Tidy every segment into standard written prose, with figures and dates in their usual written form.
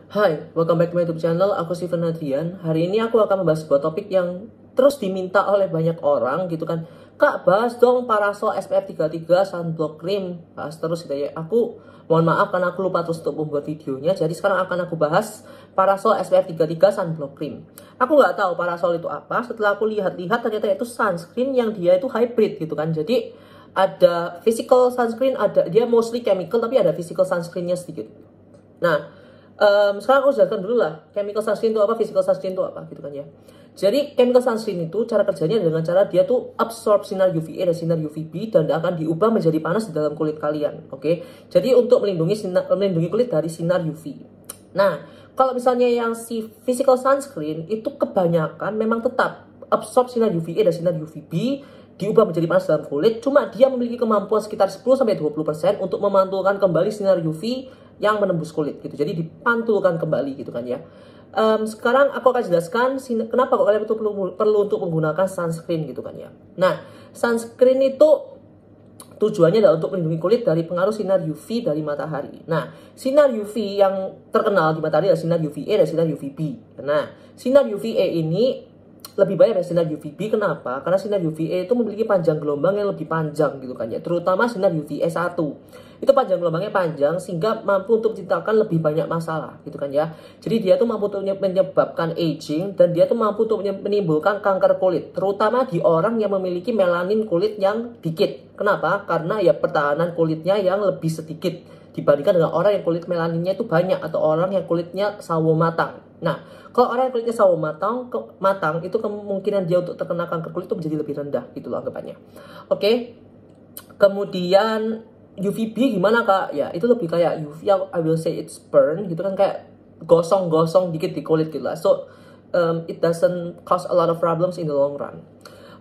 Hai, welcome back to my YouTube channel. Aku Steven Adrian. Hari ini aku akan membahas sebuah topik yang terus diminta oleh banyak orang gitu kan. Kak, bahas dong parasol SPF 33 sunblock cream. Bahas terus gitu ya. Aku mohon maaf karena aku lupa terus untuk membuat videonya. Jadi sekarang akan aku bahas parasol SPF 33 sunblock cream. Aku nggak tahu parasol itu apa. Setelah aku lihat-lihat ternyata itu sunscreen yang dia itu hybrid gitu kan. Jadi ada physical sunscreen, ada dia mostly chemical tapi ada physical sunscreennya sedikit. Nah, sekarang aku jelaskan dulu lah chemical sunscreen itu apa, physical sunscreen itu apa gitu kan ya. Jadi chemical sunscreen itu cara kerjanya dengan cara dia tuh absorb sinar UVA dan sinar UVB dan akan diubah menjadi panas di dalam kulit kalian. Oke. Jadi untuk melindungi kulit dari sinar UV. Nah, kalau misalnya yang si physical sunscreen itu kebanyakan memang tetap absorb sinar UVA dan sinar UVB, diubah menjadi panas dalam kulit. Cuma dia memiliki kemampuan sekitar 10-20% untuk memantulkan kembali sinar UV yang menembus kulit gitu. Jadi dipantulkan kembali gitu kan ya. Sekarang aku akan jelaskan kenapa kok kalian itu perlu untuk menggunakan sunscreen gitu kan ya. Nah, sunscreen itu tujuannya adalah untuk melindungi kulit dari pengaruh sinar UV dari matahari. Nah, sinar UV yang terkenal di matahari adalah sinar UVA dan sinar UVB. Nah, sinar UVA ini lebih banyak dari sinar UVB. Kenapa? Karena sinar UVA itu memiliki panjang gelombang yang lebih panjang gitu kan ya. Terutama sinar UVA1. Itu panjang gelombangnya panjang sehingga mampu untuk menciptakan lebih banyak masalah gitu kan ya. Jadi dia tuh mampu untuk menyebabkan aging dan dia tuh mampu untuk menimbulkan kanker kulit. Terutama di orang yang memiliki melanin kulit yang dikit. Kenapa? Karena ya pertahanan kulitnya yang lebih sedikit dibandingkan dengan orang yang kulit melaninnya itu banyak atau orang yang kulitnya sawo matang. Nah, kalau orang yang kulitnya sawo matang itu kemungkinan dia untuk terkena kanker kulit itu menjadi lebih rendah gitu loh anggapannya. Oke. Kemudian UVB gimana kak? Ya itu lebih kayak UV, I will say it's burn gitu kan, kayak gosong-gosong dikit di kulit gitu lah. So it doesn't cause a lot of problems in the long run.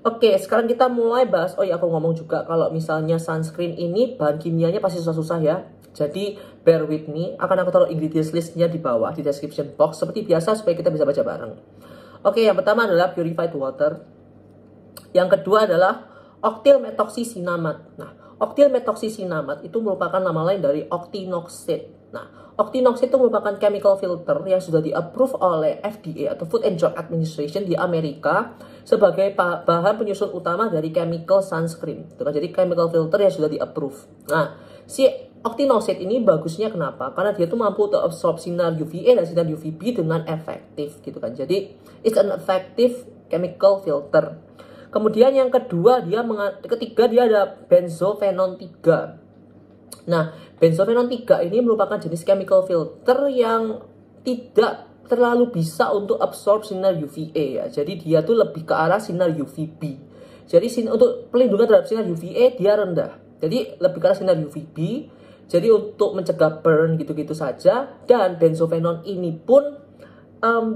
Oke, sekarang kita mulai bahas. Oh ya, aku ngomong juga kalau misalnya sunscreen ini bahan kimianya pasti susah-susah ya. Jadi bear with me, akan aku taruh ingredients listnya di bawah di description box seperti biasa supaya kita bisa baca bareng. Oke, yang pertama adalah purified water. Yang kedua adalah octyl methoxycinnamate. Nah, octyl methoxycinnamate itu merupakan nama lain dari octinoxate. Nah, octinoxate itu merupakan chemical filter yang sudah di-approve oleh FDA atau Food and Drug Administration di Amerika sebagai bahan penyusun utama dari chemical sunscreen. Jadi chemical filter yang sudah di-approve. Nah, si octinoxate ini bagusnya kenapa? Karena dia tuh mampu untuk absorb sinar UVA dan sinar UVB dengan efektif gitu kan. Jadi it's an effective chemical filter. Kemudian yang ketiga dia ada benzophenone 3. Nah, benzophenone 3 ini merupakan jenis chemical filter yang tidak terlalu bisa untuk absorb sinar UVA ya. Jadi dia tuh lebih ke arah sinar UVB. Jadi untuk pelindungan terhadap sinar UVA dia rendah. Jadi lebih ke arah sinar UVB. Jadi untuk mencegah burn gitu-gitu saja. Dan benzophenone ini pun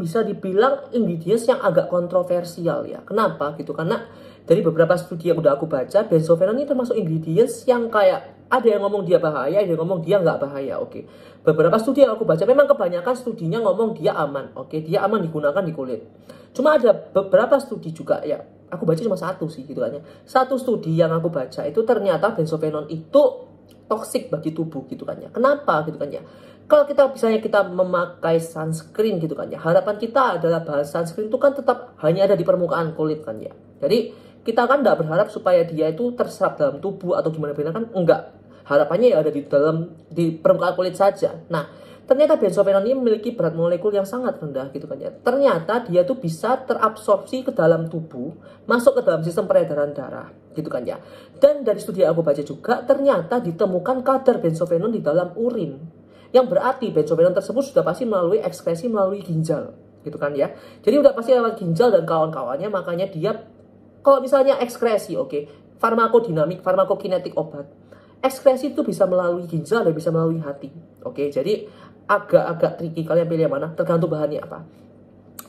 bisa dibilang ingredients yang agak kontroversial ya. Kenapa gitu? Karena dari beberapa studi yang udah aku baca, benzophenone ini termasuk ingredients yang kayak ada yang ngomong dia bahaya, ada yang ngomong dia nggak bahaya. Oke. Beberapa studi yang aku baca memang kebanyakan studinya ngomong dia aman. Oke, dia aman digunakan di kulit. Cuma ada beberapa studi juga ya. Aku baca cuma satu sih gitu kan ya. Satu studi yang aku baca itu ternyata benzophenone itu toksik bagi tubuh gitu kan ya. Kenapa gitu kan ya? Kalau kita memakai sunscreen gitu kan ya, harapan kita adalah bahwa sunscreen itu kan tetap hanya ada di permukaan kulit kan ya. Jadi kita kan nggak berharap supaya dia itu terserap dalam tubuh atau gimana kan, enggak. Harapannya ya ada di permukaan kulit saja. Nah, ternyata benzophenone ini memiliki berat molekul yang sangat rendah gitu kan ya. Ternyata dia tuh bisa terabsorpsi ke dalam tubuh, masuk ke dalam sistem peredaran darah gitu kan ya. Dan dari studi yang aku baca juga ternyata ditemukan kadar benzophenone di dalam urin. Yang berarti benzophenone tersebut sudah pasti melalui ekskresi melalui ginjal gitu kan ya. Jadi udah pasti lewat ginjal dan kawan-kawannya, makanya dia kalau misalnya ekskresi, oke, farmakodinamik, farmakokinetik obat. Ekskresi itu bisa melalui ginjal dan bisa melalui hati. Oke, jadi agak-agak tricky kalian pilih yang mana, tergantung bahannya apa.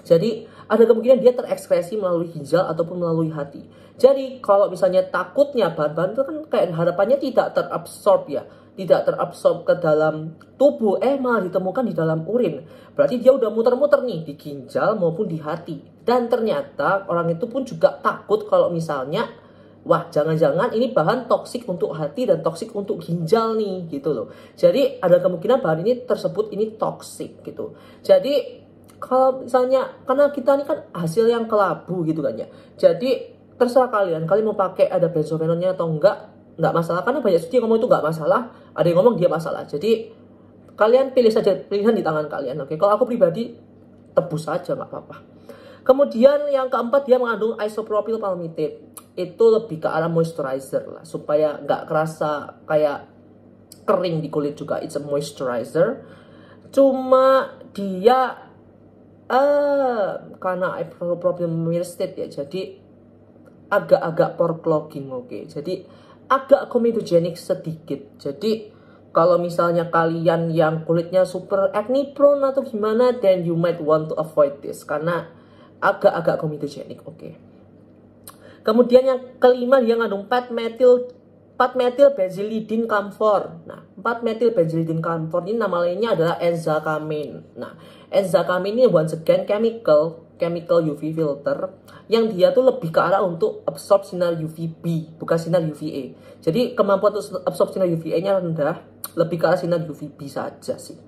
Jadi ada kemungkinan dia terekskresi melalui ginjal ataupun melalui hati. Jadi kalau misalnya takutnya bahan-bahan itu kan kayak harapannya tidak terabsorb ya, tidak terabsorb ke dalam tubuh, malah ditemukan di dalam urin. Berarti dia udah muter-muter nih di ginjal maupun di hati. Dan ternyata orang itu pun juga takut kalau misalnya wah jangan-jangan ini bahan toksik untuk hati dan toksik untuk ginjal nih gitu loh. Jadi ada kemungkinan bahan ini tersebut ini toksik gitu. Jadi kalau misalnya karena kita ini kan hasil yang kelabu gitu kan ya. Jadi terserah kalian mau pakai ada benzofenonnya atau enggak masalah, karena banyak studi yang ngomong itu enggak masalah, ada yang ngomong dia masalah. Jadi kalian pilih saja, pilihan di tangan kalian. Oke, kalau aku pribadi tebus saja nggak apa-apa. Kemudian yang keempat, dia mengandung isopropyl palmitate. Itu lebih ke arah moisturizer lah, supaya nggak kerasa kayak kering di kulit juga. It's a moisturizer. Cuma dia karena isopropyl palmitate ya, jadi agak-agak pore clogging. Oke. Jadi agak comedogenic sedikit. Jadi kalau misalnya kalian yang kulitnya super acne prone atau gimana, then you might want to avoid this karena agak-agak comedogenic. Oke. Kemudian yang kelima, dia mengandung 4-methylbenzylidine camphor. Nah, 4-methylbenzylidine camphor ini nama lainnya adalah enzacamin. Nah, enzacamin ini once again chemical UV filter yang dia tuh lebih ke arah untuk absorb sinar UVB, bukan sinar UVA. Jadi kemampuan untuk absorb sinar UVA-nya rendah, lebih ke arah sinar UVB saja sih.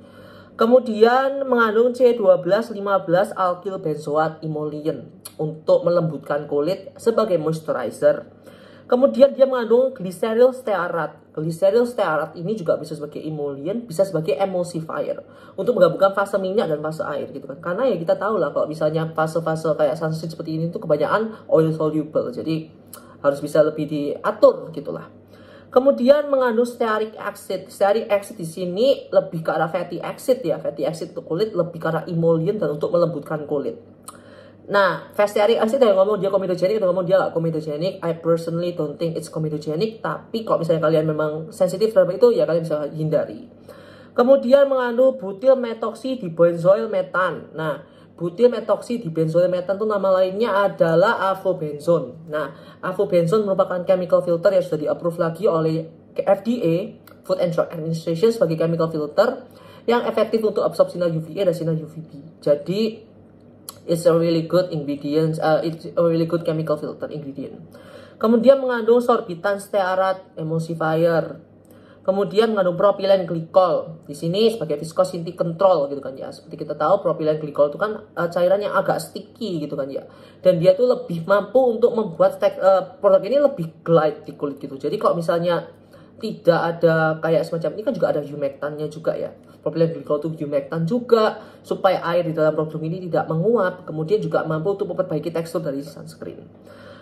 Kemudian mengandung C12-15 alkyl benzoat emollient untuk melembutkan kulit sebagai moisturizer. Kemudian dia mengandung glyceryl stearat. Glyceryl stearat ini juga bisa sebagai emollient, bisa sebagai emulsifier untuk menggabungkan fase minyak dan fase air gitu kan. Karena ya kita tahu lah kalau misalnya fase-fase kayak sunscreen seperti ini tuh kebanyakan oil soluble. Jadi harus bisa lebih diatur gitulah. Kemudian mengandung stearic acid. Stearic acid di sini lebih ke arah fatty acid ya. Fatty acid untuk kulit lebih ke arah emollient dan untuk melembutkan kulit. Nah, stearic acid yang ngomong dia comedogenic atau ngomong dia gak comedogenic, I personally don't think it's comedogenic. Tapi kalau misalnya kalian memang sensitif terhadap itu, ya kalian bisa hindari. Kemudian mengandung butyl metoxy dibenzoyl metan. Nah, butyl metoxy dibenzoyl metan itu nama lainnya adalah avobenzone. Nah, avobenzone merupakan chemical filter yang sudah di-approve lagi oleh FDA, Food and Drug Administration, sebagai chemical filter yang efektif untuk absorb sinar UVA dan sinar UVB. Jadi it's a really good ingredient, it's a really good chemical filter ingredient. Kemudian mengandung sorbitan stearat emulsifier. Kemudian mengandung propylen glycol. Di sini sebagai viscosity control gitu kan ya. Seperti kita tahu propylen glycol itu kan cairan yang agak sticky gitu kan ya. Dan dia tuh lebih mampu untuk membuat produk ini lebih glide di kulit gitu. Jadi kalau misalnya tidak ada kayak semacam ini kan juga ada humectannya juga ya. Propylen glycol itu humectan juga supaya air di dalam produk ini tidak menguap. Kemudian juga mampu untuk memperbaiki tekstur dari sunscreen.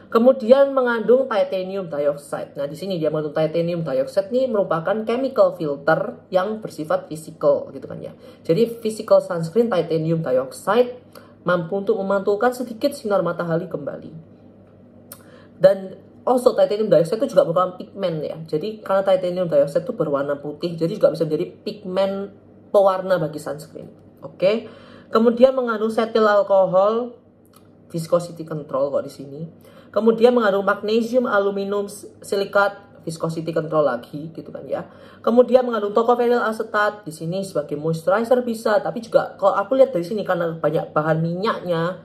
Kemudian mengandung titanium dioxide. Nah, di sini dia mengandung titanium dioxide ini merupakan chemical filter yang bersifat physical gitu kan ya. Jadi physical sunscreen titanium dioxide mampu untuk memantulkan sedikit sinar matahari kembali. Dan also titanium dioxide itu juga merupakan pigmen ya. Jadi karena titanium dioxide itu berwarna putih, jadi juga bisa menjadi pigmen pewarna bagi sunscreen. Oke. Kemudian mengandung cetyl alkohol, viscosity control kok di sini. Kemudian mengandung magnesium aluminum silikat, viscosity control lagi gitu kan ya. Kemudian mengandung tocophenyl acetate di sini sebagai moisturizer bisa, tapi juga kalau aku lihat dari sini karena banyak bahan minyaknya,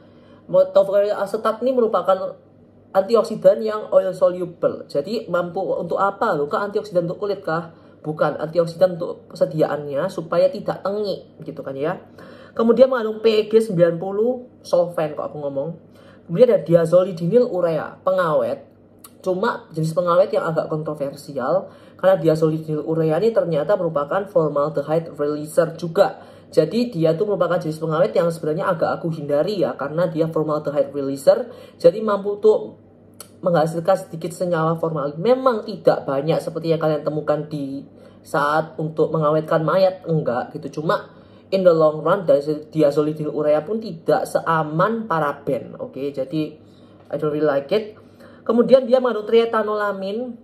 tocophenyl acetate ini merupakan antioksidan yang oil soluble. Jadi mampu untuk apa? Kah antioksidan untuk kulit kah? Bukan, antioksidan untuk persediaannya supaya tidak tengik gitu kan ya. Kemudian mengandung PEG 90 solvent kok aku ngomong. Kemudian ada diazolidinil urea, pengawet. Cuma jenis pengawet yang agak kontroversial karena diazolidinil urea ini ternyata merupakan formaldehyde releaser juga. Jadi dia tuh merupakan jenis pengawet yang sebenarnya agak aku hindari ya karena dia formaldehyde releaser. Jadi mampu tuh menghasilkan sedikit senyawa formalin. Memang tidak banyak seperti yang kalian temukan di saat untuk mengawetkan mayat, enggak gitu. Cuma in the long run dari diazolidinil urea pun tidak seaman paraben. Oke, jadi I don't really like it. Kemudian dia mengandung triethanolamin.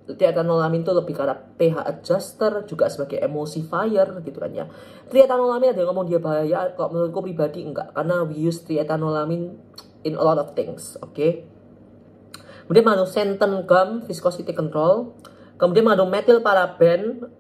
Triethanolamin itu lebih karena pH adjuster, juga sebagai emulsifier gitu kan ya. Triethanolamin ada yang ngomong dia bahaya, kok menurutku pribadi enggak, karena we use triethanolamin in a lot of things. Oke. Kemudian mengandung xanthan gum, viscosity control. Kemudian mengandung methylparaben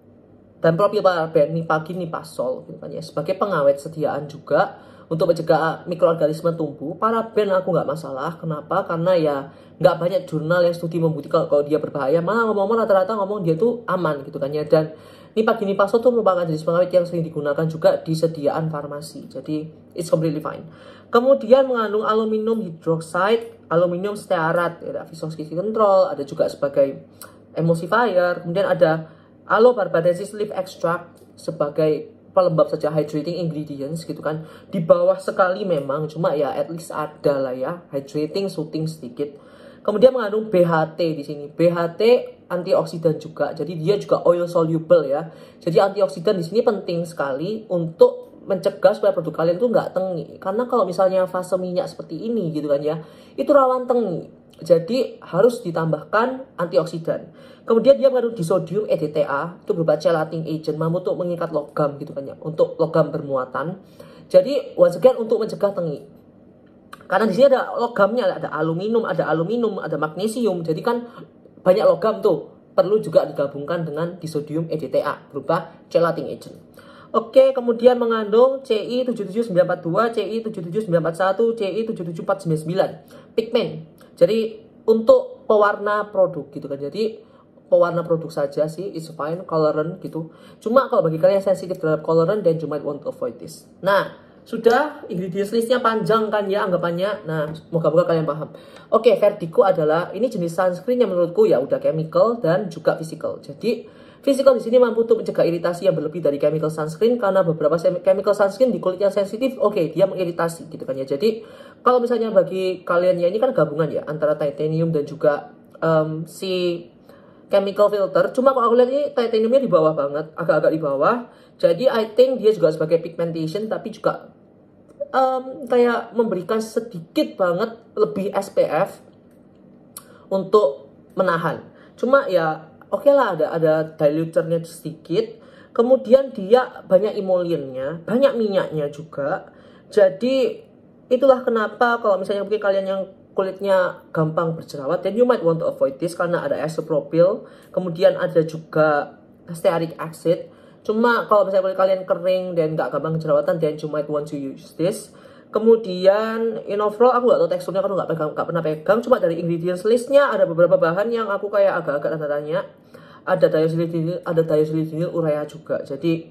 dan propylparaben, nipagin, nipasol gitu kan ya, sebagai pengawet sediaan juga untuk mencegah mikroorganisme tumbuh. Paraben aku nggak masalah. Kenapa? Karena ya nggak banyak jurnal yang studi membuktikan kalau dia berbahaya. Malah ngomong-ngomong rata-rata ngomong dia tuh aman gitu kan ya. Dan nipah-nipah tuh merupakan jenis pengawet yang sering digunakan juga di sediaan farmasi. Jadi it's completely fine. Kemudian mengandung aluminium hydroxide, aluminium stearat, ada viscosity control, ada juga sebagai emulsifier. Kemudian ada aloe-barbadensis leaf extract sebagai pelembab saja, hydrating ingredients gitu kan. Di bawah sekali memang, cuma ya at least ada lah ya, hydrating, soothing sedikit. Kemudian mengandung BHT di sini. BHT antioksidan juga. Jadi dia juga oil soluble ya. Jadi antioksidan di sini penting sekali untuk mencegah supaya produk kalian tuh nggak tengi. Karena kalau misalnya fase minyak seperti ini gitu kan ya, itu rawan tengi. Jadi harus ditambahkan antioksidan. Kemudian dia mengandung disodium EDTA, itu berupa chelating agent, mampu untuk mengikat logam gitu kan ya, untuk logam bermuatan. Jadi once again untuk mencegah tengi. Karena di sini ada logamnya, ada aluminium, ada magnesium. Jadi kan banyak logam tuh, perlu juga digabungkan dengan disodium EDTA berupa chelating agent. Oke, kemudian mengandung CI77942, CI77941, CI77499 pigmen. Jadi untuk pewarna produk gitu kan. Jadi pewarna produk saja sih, it's fine, colorant gitu. Cuma kalau bagi kalian yang sensitif terhadap colorant, then you might want to avoid this. Nah, sudah, ingredients listnya panjang kan ya anggapannya. Nah, moga-moga kalian paham. Oke, Verdico adalah, ini jenis sunscreen yang menurutku ya udah chemical dan juga physical. Jadi, physical di sini mampu untuk mencegah iritasi yang berlebih dari chemical sunscreen, karena beberapa chemical sunscreen di kulit yang sensitif, oke, dia mengiritasi gitu kan ya. Jadi, kalau misalnya bagi kalian ya, ini kan gabungan ya, antara titanium dan juga si chemical filter. Cuma kalau aku lihat ini titaniumnya di bawah banget, agak-agak di bawah. Jadi I think dia juga sebagai pigmentation, tapi juga kayak memberikan sedikit banget lebih SPF untuk menahan. Cuma ya oke lah, ada diluternya sedikit. Kemudian dia banyak emollientnya, banyak minyaknya juga. Jadi itulah kenapa kalau misalnya mungkin kalian yang kulitnya gampang berjerawat, then you might want to avoid this karena ada isopropyl. Kemudian ada juga stearic acid. Cuma kalau misalnya kulit kalian kering dan nggak gampang jerawatan, then you might want to use this. Kemudian in overall aku nggak tahu teksturnya, aku nggak pernah pegang. Cuma dari ingredients listnya ada beberapa bahan yang aku kayak agak-agak tanda tanya. Ada diosilidinyl urea juga. Jadi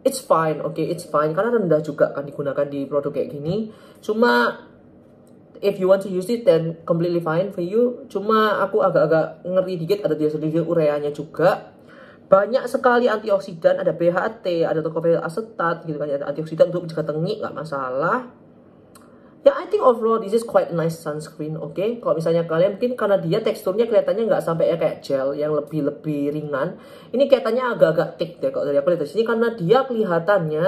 it's fine, oke, it's fine karena rendah juga kan digunakan di produk kayak gini. Cuma if you want to use it, then completely fine for you. Cuma aku agak-agak ngeri dikit, ada diosilidinyl ureanya juga. Banyak sekali antioksidan, ada BHT, ada tocopherol asetat gitu kan, ada antioksidan untuk mencegah tengi, nggak masalah. Ya, I think overall this is quite nice sunscreen, oke. Kalau misalnya kalian mungkin karena dia teksturnya kelihatannya nggak sampai ya kayak gel yang lebih ringan. Ini kelihatannya agak-agak thick deh kalau dari aku lihat di sini, karena dia kelihatannya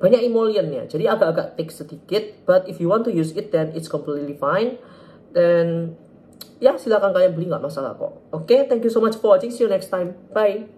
banyak emollientnya, jadi agak-agak thick sedikit. But if you want to use it, then it's completely fine. Dan ya silakan kalian beli, nggak masalah kok. Oke, thank you so much for watching. See you next time. Bye.